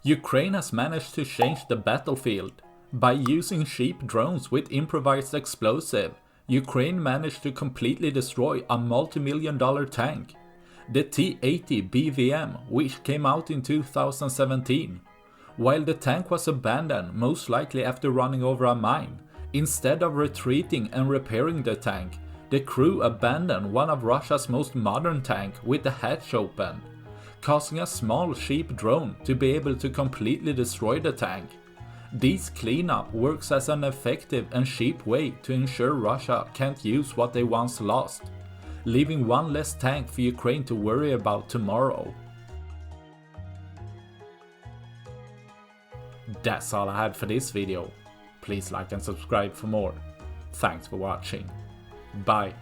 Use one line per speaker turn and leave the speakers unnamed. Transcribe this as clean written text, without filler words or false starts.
Ukraine has managed to change the battlefield. By using cheap drones with improvised explosive, Ukraine managed to completely destroy a multi-million-dollar tank. The T-80BVM, which came out in 2017. While the tank was abandoned, most likely after running over a mine, instead of retreating and repairing the tank, the crew abandoned one of Russia's most modern tanks with the hatch open, causing a small cheap drone to be able to completely destroy the tank. This cleanup works as an effective and cheap way to ensure Russia can't use what they once lost, leaving one less tank for Ukraine to worry about tomorrow. That's all I had for this video. Please like and subscribe for more. Thanks for watching. Bye.